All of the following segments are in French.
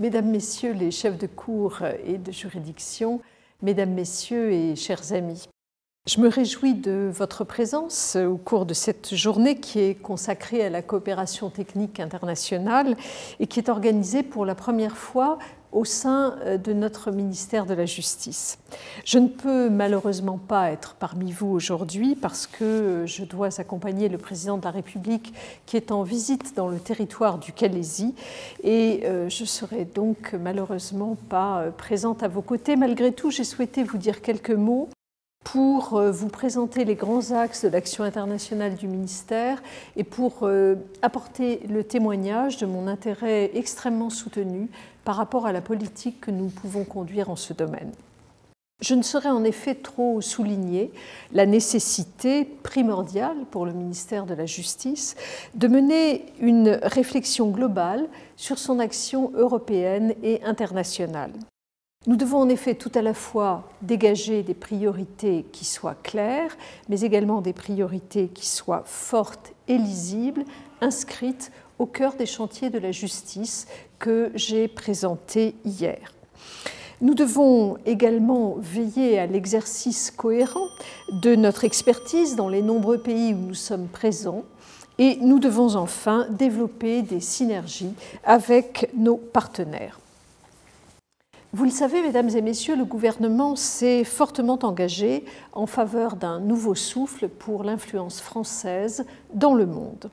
Mesdames, Messieurs les chefs de cour et de juridiction, Mesdames, Messieurs et chers amis, je me réjouis de votre présence au cours de cette journée qui est consacrée à la coopération technique internationale et qui est organisée pour la première fois au sein de notre ministère de la Justice. Je ne peux malheureusement pas être parmi vous aujourd'hui parce que je dois accompagner le président de la République qui est en visite dans le territoire du Calaisis et je ne serai donc malheureusement pas présente à vos côtés. Malgré tout, j'ai souhaité vous dire quelques mots pour vous présenter les grands axes de l'action internationale du ministère et pour apporter le témoignage de mon intérêt extrêmement soutenu par rapport à la politique que nous pouvons conduire en ce domaine. Je ne saurais en effet trop souligner la nécessité primordiale pour le ministère de la Justice de mener une réflexion globale sur son action européenne et internationale. Nous devons en effet tout à la fois dégager des priorités qui soient claires, mais également des priorités qui soient fortes et lisibles, inscrites au cœur des chantiers de la justice que j'ai présentés hier. Nous devons également veiller à l'exercice cohérent de notre expertise dans les nombreux pays où nous sommes présents et nous devons enfin développer des synergies avec nos partenaires. Vous le savez, mesdames et messieurs, le gouvernement s'est fortement engagé en faveur d'un nouveau souffle pour l'influence française dans le monde.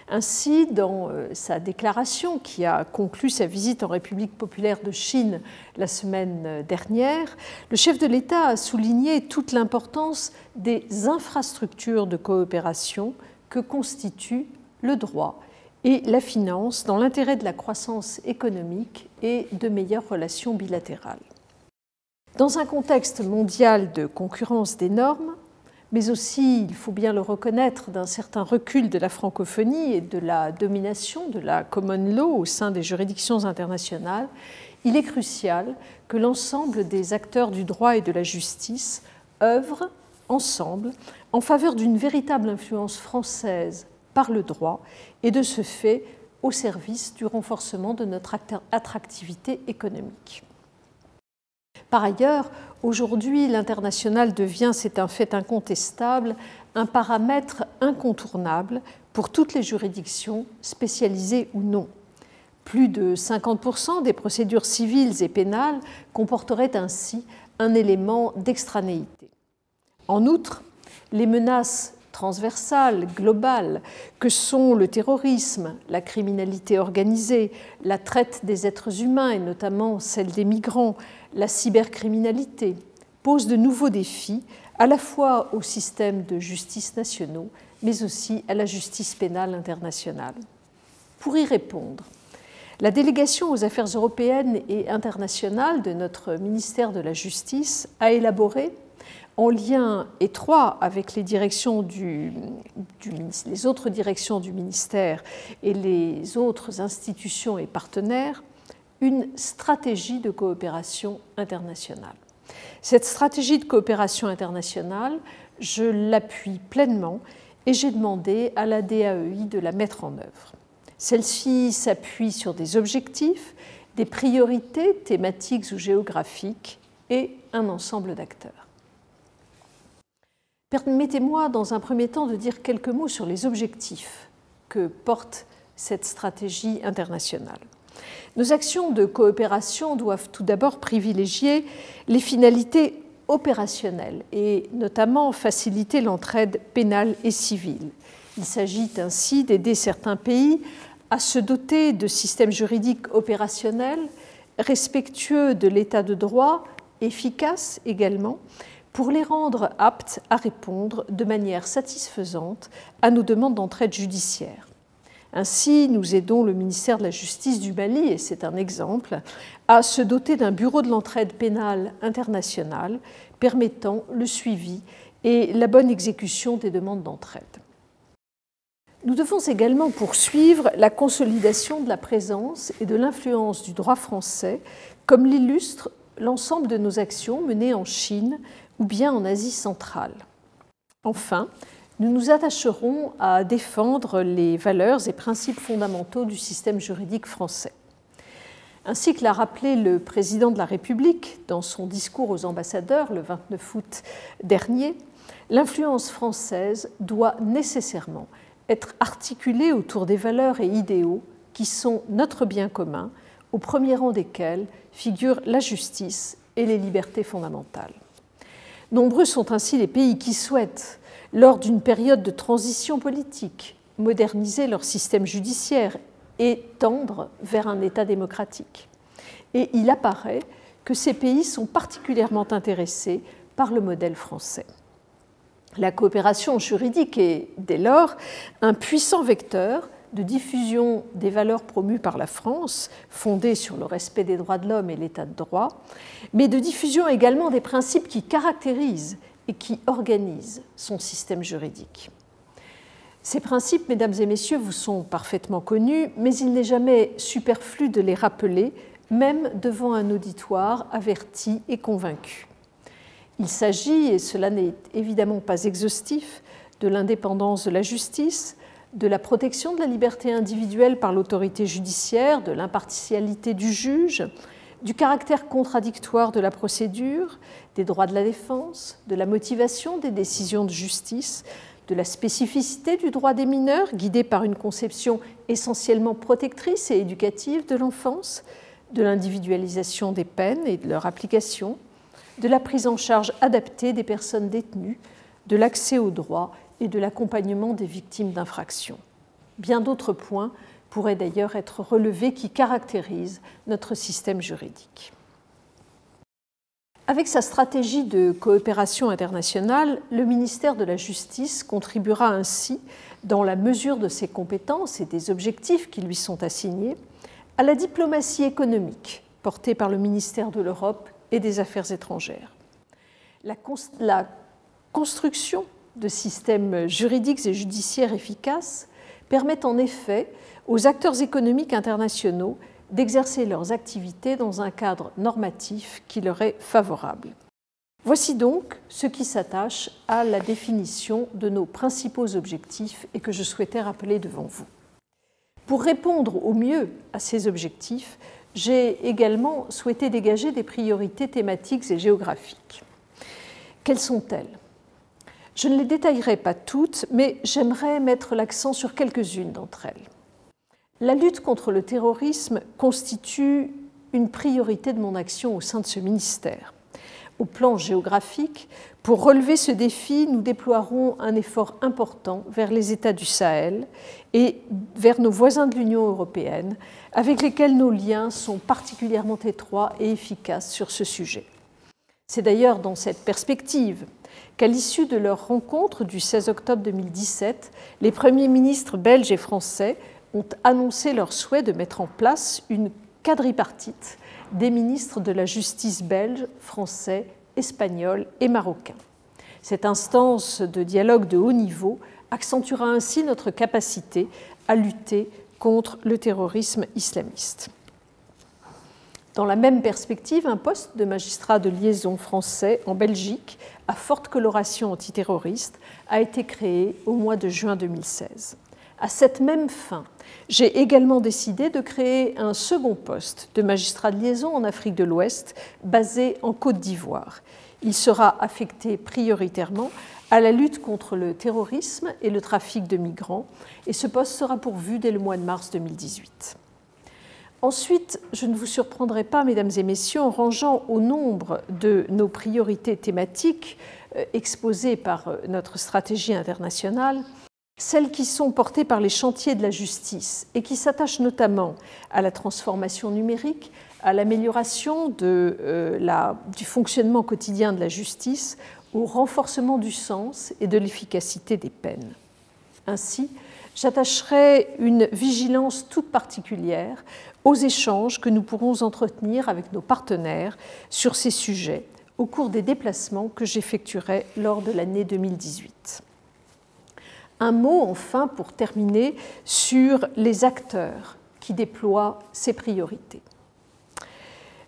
Ainsi, dans sa déclaration qui a conclu sa visite en République populaire de Chine la semaine dernière, le chef de l'État a souligné toute l'importance des infrastructures de coopération que constituent le droit et la finance dans l'intérêt de la croissance économique et de meilleures relations bilatérales. Dans un contexte mondial de concurrence des normes, mais aussi, il faut bien le reconnaître, d'un certain recul de la francophonie et de la domination de la common law au sein des juridictions internationales, il est crucial que l'ensemble des acteurs du droit et de la justice œuvrent ensemble en faveur d'une véritable influence française par le droit et de ce fait au service du renforcement de notre attractivité économique. Par ailleurs, aujourd'hui, l'international devient, c'est un fait incontestable, un paramètre incontournable pour toutes les juridictions, spécialisées ou non. Plus de 50% des procédures civiles et pénales comporteraient ainsi un élément d'extranéité. En outre, les menaces transversales, globales, que sont le terrorisme, la criminalité organisée, la traite des êtres humains et notamment celle des migrants, la cybercriminalité, posent de nouveaux défis à la fois aux systèmes de justice nationaux, mais aussi à la justice pénale internationale. Pour y répondre, la délégation aux affaires européennes et internationales de notre ministère de la Justice a élaboré, en lien étroit avec les autres directions du ministère et les autres institutions et partenaires, une stratégie de coopération internationale. Cette stratégie de coopération internationale, je l'appuie pleinement et j'ai demandé à la DAEI de la mettre en œuvre. Celle-ci s'appuie sur des objectifs, des priorités thématiques ou géographiques et un ensemble d'acteurs. Permettez-moi dans un premier temps de dire quelques mots sur les objectifs que porte cette stratégie internationale. Nos actions de coopération doivent tout d'abord privilégier les finalités opérationnelles et notamment faciliter l'entraide pénale et civile. Il s'agit ainsi d'aider certains pays à se doter de systèmes juridiques opérationnels, respectueux de l'état de droit, efficaces également, pour les rendre aptes à répondre de manière satisfaisante à nos demandes d'entraide judiciaire. Ainsi, nous aidons le ministère de la Justice du Mali, et c'est un exemple, à se doter d'un bureau de l'entraide pénale internationale permettant le suivi et la bonne exécution des demandes d'entraide. Nous devons également poursuivre la consolidation de la présence et de l'influence du droit français, comme l'illustre l'ensemble de nos actions menées en Chine ou bien en Asie centrale. Enfin, nous nous attacherons à défendre les valeurs et principes fondamentaux du système juridique français. Ainsi que l'a rappelé le président de la République dans son discours aux ambassadeurs le 29 août dernier, l'influence française doit nécessairement être articulée autour des valeurs et idéaux qui sont notre bien commun, au premier rang desquels figurent la justice et les libertés fondamentales. Nombreux sont ainsi les pays qui souhaitent, lors d'une période de transition politique, moderniser leur système judiciaire et tendre vers un État démocratique. Et il apparaît que ces pays sont particulièrement intéressés par le modèle français. La coopération juridique est, dès lors, un puissant vecteur de diffusion des valeurs promues par la France, fondées sur le respect des droits de l'homme et l'état de droit, mais de diffusion également des principes qui caractérisent et qui organisent son système juridique. Ces principes, mesdames et messieurs, vous sont parfaitement connus, mais il n'est jamais superflu de les rappeler, même devant un auditoire averti et convaincu. Il s'agit, et cela n'est évidemment pas exhaustif, de l'indépendance de la justice, de la protection de la liberté individuelle par l'autorité judiciaire, de l'impartialité du juge, du caractère contradictoire de la procédure, des droits de la défense, de la motivation des décisions de justice, de la spécificité du droit des mineurs, guidé par une conception essentiellement protectrice et éducative de l'enfance, de l'individualisation des peines et de leur application, de la prise en charge adaptée des personnes détenues, de l'accès aux droits et de l'accompagnement des victimes d'infractions. Bien d'autres points pourraient d'ailleurs être relevés qui caractérisent notre système juridique. Avec sa stratégie de coopération internationale, le ministère de la Justice contribuera ainsi, dans la mesure de ses compétences et des objectifs qui lui sont assignés, à la diplomatie économique portée par le ministère de l'Europe et des Affaires étrangères. La construction de systèmes juridiques et judiciaires efficaces permet en effet aux acteurs économiques internationaux d'exercer leurs activités dans un cadre normatif qui leur est favorable. Voici donc ce qui s'attache à la définition de nos principaux objectifs et que je souhaitais rappeler devant vous. Pour répondre au mieux à ces objectifs, j'ai également souhaité dégager des priorités thématiques et géographiques. Quelles sont-elles ? Je ne les détaillerai pas toutes, mais j'aimerais mettre l'accent sur quelques-unes d'entre elles. La lutte contre le terrorisme constitue une priorité de mon action au sein de ce ministère. Au plan géographique, pour relever ce défi, nous déploierons un effort important vers les États du Sahel et vers nos voisins de l'Union européenne, avec lesquels nos liens sont particulièrement étroits et efficaces sur ce sujet. C'est d'ailleurs dans cette perspective qu'à l'issue de leur rencontre du 16 octobre 2017, les premiers ministres belges et français ont annoncé leur souhait de mettre en place une quadripartite des ministres de la justice belge, français, espagnol et marocain. Cette instance de dialogue de haut niveau accentuera ainsi notre capacité à lutter contre le terrorisme islamiste. Dans la même perspective, un poste de magistrat de liaison français en Belgique à forte coloration antiterroriste a été créé au mois de juin 2016. À cette même fin, j'ai également décidé de créer un second poste de magistrat de liaison en Afrique de l'Ouest, basé en Côte d'Ivoire. Il sera affecté prioritairement à la lutte contre le terrorisme et le trafic de migrants, et ce poste sera pourvu dès le mois de mars 2018. Ensuite, je ne vous surprendrai pas, mesdames et messieurs, en rangeant au nombre de nos priorités thématiques exposées par notre stratégie internationale, celles qui sont portées par les chantiers de la justice et qui s'attachent notamment à la transformation numérique, à l'amélioration du fonctionnement quotidien de la justice, au renforcement du sens et de l'efficacité des peines. Ainsi, j'attacherai une vigilance toute particulière aux échanges que nous pourrons entretenir avec nos partenaires sur ces sujets au cours des déplacements que j'effectuerai lors de l'année 2018. Un mot enfin pour terminer sur les acteurs qui déploient ces priorités.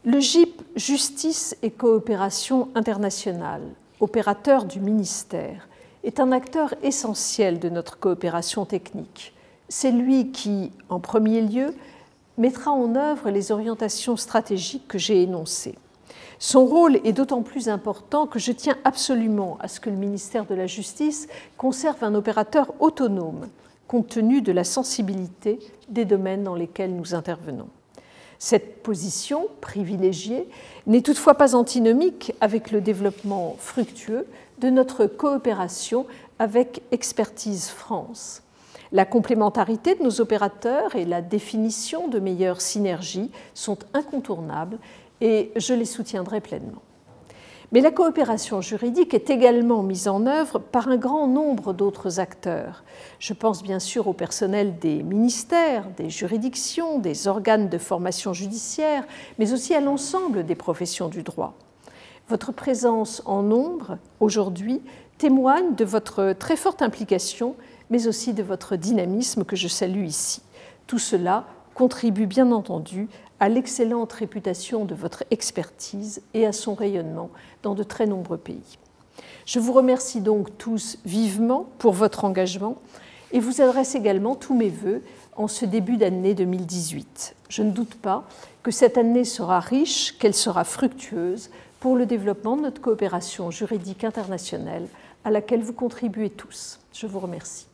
Le GIP Justice et Coopération Internationale, opérateur du ministère, est un acteur essentiel de notre coopération technique. C'est lui qui, en premier lieu, mettra en œuvre les orientations stratégiques que j'ai énoncées. Son rôle est d'autant plus important que je tiens absolument à ce que le ministère de la Justice conserve un opérateur autonome, compte tenu de la sensibilité des domaines dans lesquels nous intervenons. Cette position privilégiée n'est toutefois pas antinomique avec le développement fructueux de notre coopération avec Expertise France. La complémentarité de nos opérateurs et la définition de meilleures synergies sont incontournables et je les soutiendrai pleinement. Mais la coopération juridique est également mise en œuvre par un grand nombre d'autres acteurs. Je pense bien sûr au personnel des ministères, des juridictions, des organes de formation judiciaire, mais aussi à l'ensemble des professions du droit. Votre présence en nombre, aujourd'hui, témoigne de votre très forte implication, mais aussi de votre dynamisme que je salue ici. Tout cela contribue bien entendu à l'excellente réputation de votre expertise et à son rayonnement dans de très nombreux pays. Je vous remercie donc tous vivement pour votre engagement et vous adresse également tous mes vœux en ce début d'année 2018. Je ne doute pas que cette année sera riche, qu'elle sera fructueuse pour le développement de notre coopération juridique internationale à laquelle vous contribuez tous. Je vous remercie.